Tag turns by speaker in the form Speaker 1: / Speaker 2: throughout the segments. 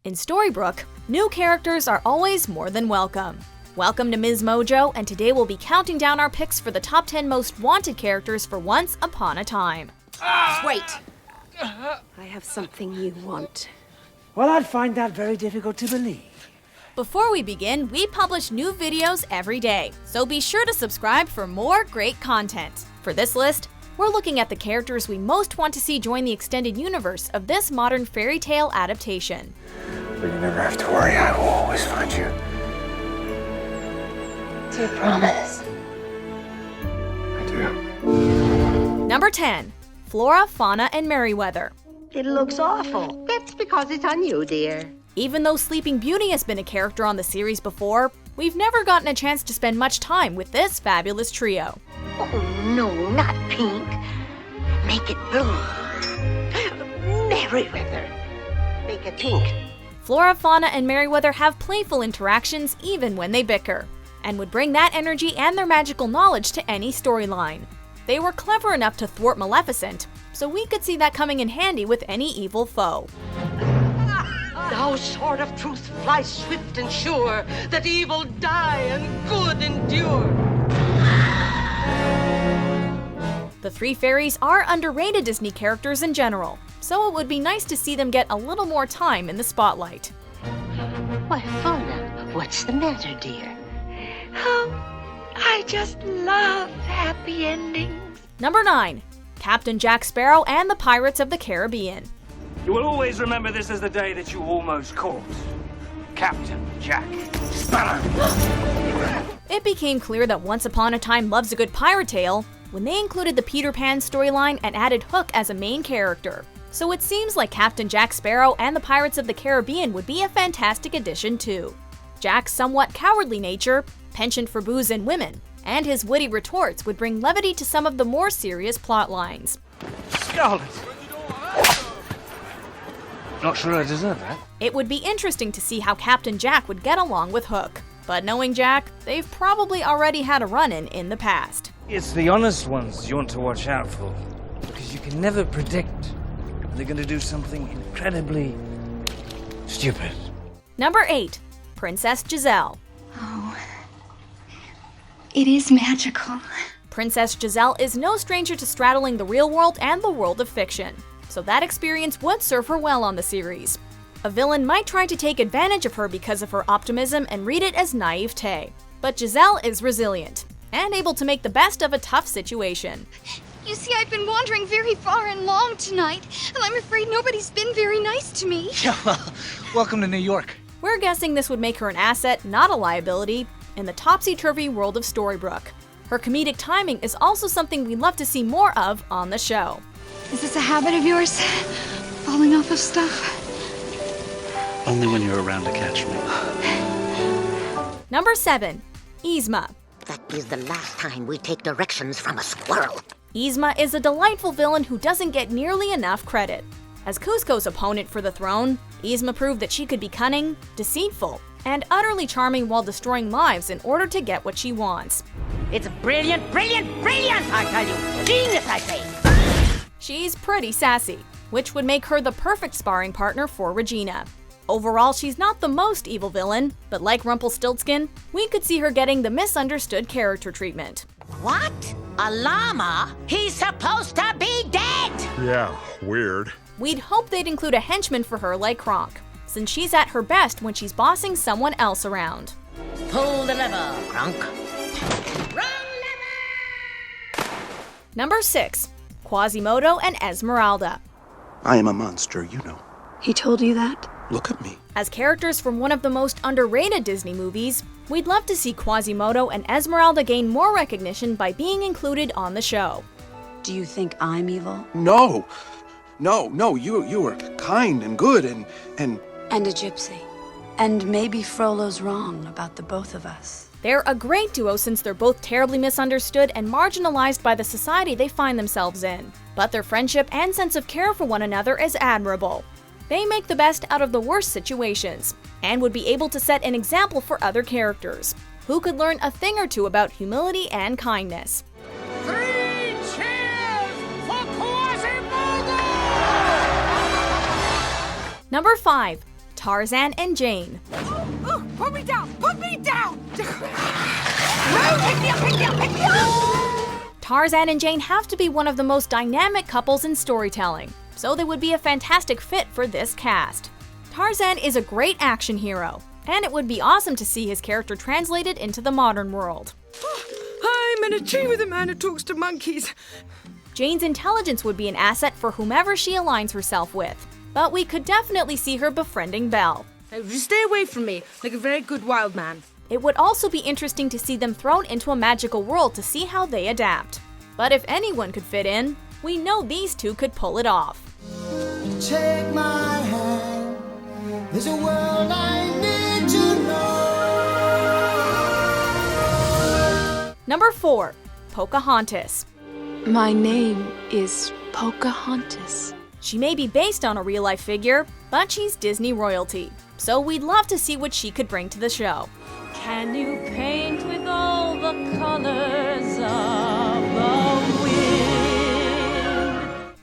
Speaker 1: In Storybrooke, new characters are always more than welcome. Welcome to Ms. Mojo, and today we'll be counting down our picks for the top 10 most wanted characters for Once Upon a Time.
Speaker 2: Wait! I have something you want.
Speaker 3: Well, I'd find that very difficult to believe.
Speaker 1: Before we begin, we publish new videos every day, so be sure to subscribe for more great content. For this list, we're looking at the characters we most want to see join the extended universe of this modern fairy tale adaptation.
Speaker 3: But you never have to worry, I will always find you.
Speaker 2: Do you promise?
Speaker 3: I do.
Speaker 1: Number 10. Flora, Fauna, and Merryweather.
Speaker 4: It looks awful. That's because it's on you, dear.
Speaker 1: Even though Sleeping Beauty has been a character on the series before, we've never gotten a chance to spend much time with this fabulous trio.
Speaker 4: Oh, no, not pink. Make it blue. Merryweather. Make it pink.
Speaker 1: Flora, Fauna, and Merryweather have playful interactions even when they bicker, and would bring that energy and their magical knowledge to any storyline. They were clever enough to thwart Maleficent, so we could see that coming in handy with any evil foe.
Speaker 5: Thou sword of truth, fly swift and sure, that evil die and good endure.
Speaker 1: The three fairies are underrated Disney characters in general, so it would be nice to see them get a little more time in the spotlight.
Speaker 4: Why, Fauna, what's the matter, dear?
Speaker 5: Oh, I just love happy endings.
Speaker 1: Number 9. Captain Jack Sparrow and the Pirates of the Caribbean.
Speaker 6: You will always remember this as the day that you almost caught Captain Jack Sparrow.
Speaker 1: It became clear that Once Upon a Time loves a good pirate tale when they included the Peter Pan storyline and added Hook as a main character. So it seems like Captain Jack Sparrow and the Pirates of the Caribbean would be a fantastic addition too. Jack's somewhat cowardly nature, penchant for booze and women, and his witty retorts would bring levity to some of the more serious plot lines.
Speaker 6: Scarlet. Not sure I deserve that.
Speaker 1: It would be interesting to see how Captain Jack would get along with Hook. But knowing Jack, they've probably already had a run-in in the past.
Speaker 6: It's the honest ones you want to watch out for, because you can never predict when they're going to do something incredibly stupid.
Speaker 1: Number 8. Princess Giselle.
Speaker 7: Oh, it is magical.
Speaker 1: Princess Giselle is no stranger to straddling the real world and the world of fiction, so that experience would serve her well on the series. A villain might try to take advantage of her because of her optimism and read it as naivete, but Giselle is resilient and able to make the best of a tough situation.
Speaker 7: You see, I've been wandering very far and long tonight, and I'm afraid nobody's been very nice to me.
Speaker 8: Yeah, well, welcome to New York.
Speaker 1: We're guessing this would make her an asset, not a liability, in the topsy-turvy world of Storybrooke. Her comedic timing is also something we'd love to see more of on the show.
Speaker 7: Is this a habit of yours? Falling off of stuff?
Speaker 8: Only when you're around to catch me.
Speaker 1: Number 7. Yzma.
Speaker 4: That is the last time we take directions from a squirrel.
Speaker 1: Yzma is a delightful villain who doesn't get nearly enough credit. As Kuzco's opponent for the throne, Yzma proved that she could be cunning, deceitful, and utterly charming while destroying lives in order to get what she wants.
Speaker 4: It's brilliant, brilliant, brilliant, I tell you. Genius, I say.
Speaker 1: She's pretty sassy, which would make her the perfect sparring partner for Regina. Overall, she's not the most evil villain, but like Rumpelstiltskin, we could see her getting the misunderstood character treatment.
Speaker 4: What? A llama? He's supposed to be dead!
Speaker 9: Yeah, weird.
Speaker 1: We'd hope they'd include a henchman for her like Kronk, since she's at her best when she's bossing someone else around.
Speaker 4: Pull the lever, Kronk.
Speaker 1: Number 6. Quasimodo and Esmeralda.
Speaker 9: I am a monster, you know.
Speaker 2: He told you that?
Speaker 9: Look at me.
Speaker 1: As characters from one of the most underrated Disney movies, we'd love to see Quasimodo and Esmeralda gain more recognition by being included on the show.
Speaker 2: Do you think I'm evil?
Speaker 9: No, you were kind and good and...
Speaker 2: And a gypsy. And maybe Frollo's wrong about the both of us.
Speaker 1: They're a great duo since they're both terribly misunderstood and marginalized by the society they find themselves in. But their friendship and sense of care for one another is admirable. They make the best out of the worst situations, and would be able to set an example for other characters, who could learn a thing or two about humility and kindness.
Speaker 5: 3 cheers for Quasimodo!
Speaker 1: Number 5. Tarzan and Jane.
Speaker 10: Oh, put me down! Put me down! No, pick me up, pick me up, pick me up!
Speaker 1: Tarzan and Jane have to be one of the most dynamic couples in storytelling, so they would be a fantastic fit for this cast. Tarzan is a great action hero, and it would be awesome to see his character translated into the modern world.
Speaker 10: I'm in a tree with a man who talks to monkeys.
Speaker 1: Jane's intelligence would be an asset for whomever she aligns herself with, but we could definitely see her befriending Belle.
Speaker 10: Stay away from me, like a very good wild man.
Speaker 1: It would also be interesting to see them thrown into a magical world to see how they adapt. But if anyone could fit in, we know these two could pull it off.
Speaker 11: Take my hand, there's a world I need to know.
Speaker 1: Number 4. Pocahontas.
Speaker 2: My name is Pocahontas.
Speaker 1: She may be based on a real-life figure, but she's Disney royalty, so we'd love to see what she could bring to the show.
Speaker 12: Can you paint with all the colors of the wind?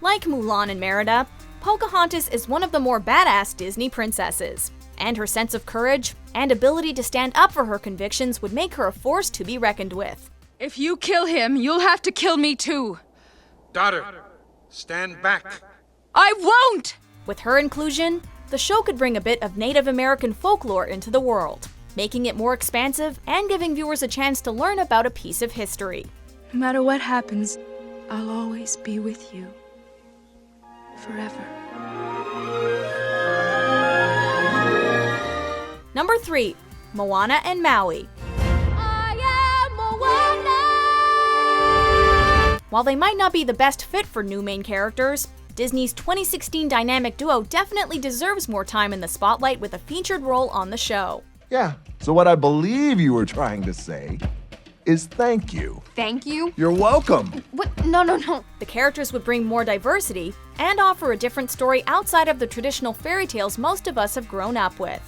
Speaker 1: Like Mulan and Merida, Pocahontas is one of the more badass Disney princesses, and her sense of courage and ability to stand up for her convictions would make her a force to be reckoned with.
Speaker 10: If you kill him, you'll have to kill me too.
Speaker 9: Daughter, stand back.
Speaker 10: I won't!
Speaker 1: With her inclusion, the show could bring a bit of Native American folklore into the world, making it more expansive and giving viewers a chance to learn about a piece of history.
Speaker 2: No matter what happens, I'll always be with you. Forever.
Speaker 1: Number 3. Moana and Maui. While they might not be the best fit for new main characters, Disney's 2016 dynamic duo definitely deserves more time in the spotlight with a featured role on the show.
Speaker 13: Yeah, so what I believe you were trying to say is thank you.
Speaker 7: Thank you?
Speaker 13: You're welcome.
Speaker 7: What? No.
Speaker 1: The characters would bring more diversity and offer a different story outside of the traditional fairy tales most of us have grown up with.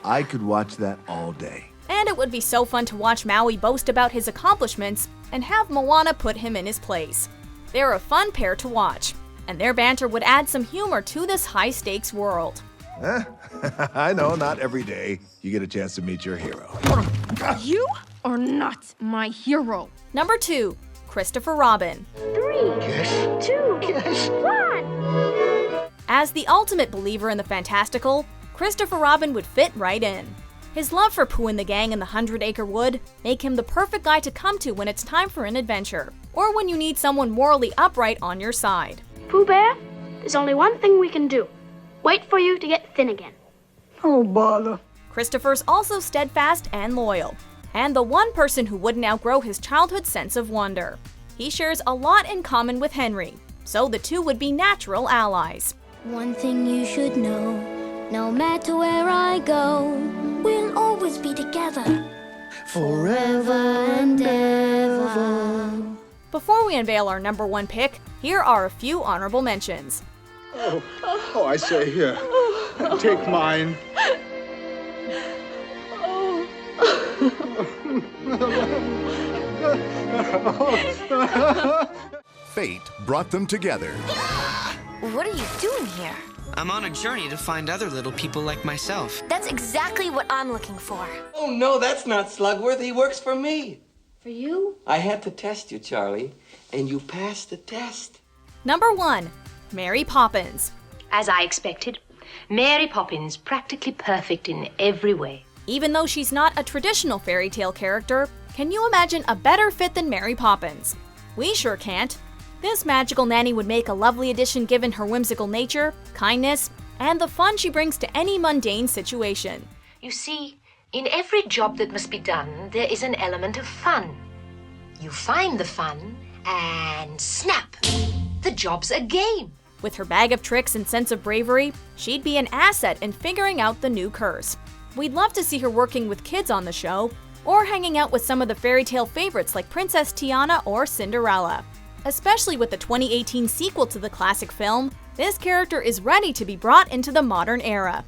Speaker 13: I could watch that all day.
Speaker 1: And it would be so fun to watch Maui boast about his accomplishments and have Moana put him in his place. They're a fun pair to watch, and their banter would add some humor to this high-stakes world.
Speaker 13: I know, not every day you get a chance to meet your hero.
Speaker 7: You are not my hero.
Speaker 1: Number 2. Christopher Robin.
Speaker 7: 3, 2, 1.
Speaker 1: As the ultimate believer in the fantastical, Christopher Robin would fit right in. His love for Pooh and the gang in the 100-Acre Wood make him the perfect guy to come to when it's time for an adventure, or when you need someone morally upright on your side.
Speaker 14: Pooh Bear, there's only one thing we can do. Wait for you to get thin again.
Speaker 11: Oh, bother.
Speaker 1: Christopher's also steadfast and loyal, and the one person who wouldn't outgrow his childhood sense of wonder. He shares a lot in common with Henry, so the two would be natural allies.
Speaker 15: One thing you should know, no matter where I go, we'll always be together, forever and ever.
Speaker 1: Before we unveil our number 1 pick, here are a few honorable mentions.
Speaker 9: Oh, I say here. Take mine.
Speaker 16: Fate brought them together.
Speaker 17: What are you doing here?
Speaker 18: I'm on a journey to find other little people like myself.
Speaker 17: That's exactly what I'm looking for.
Speaker 19: Oh, no, that's not Slugworth. He works for me.
Speaker 17: For you?
Speaker 19: I had to test you, Charlie, and you passed the test.
Speaker 1: Number 1. Mary Poppins.
Speaker 20: As I expected, Mary Poppins practically perfect in every way.
Speaker 1: Even though she's not a traditional fairy tale character, can you imagine a better fit than Mary Poppins? We sure can't. This magical nanny would make a lovely addition given her whimsical nature, kindness, and the fun she brings to any mundane situation.
Speaker 20: You see, in every job that must be done, there is an element of fun. You find the fun, and snap! The job's a game.
Speaker 1: With her bag of tricks and sense of bravery, she'd be an asset in figuring out the new curse. We'd love to see her working with kids on the show, or hanging out with some of the fairy tale favorites like Princess Tiana or Cinderella. Especially with the 2018 sequel to the classic film, this character is ready to be brought into the modern era.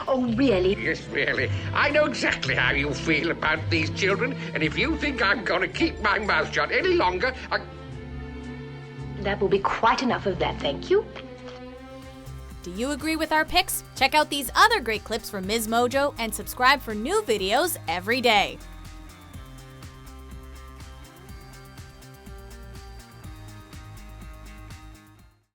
Speaker 21: Oh, really? Yes, really. I know exactly how you feel about these children, and if you think I'm going to keep my mouth shut any longer,
Speaker 20: That will be quite enough of that, thank you.
Speaker 1: Do you agree with our picks? Check out these other great clips from Ms. Mojo and subscribe for new videos every day.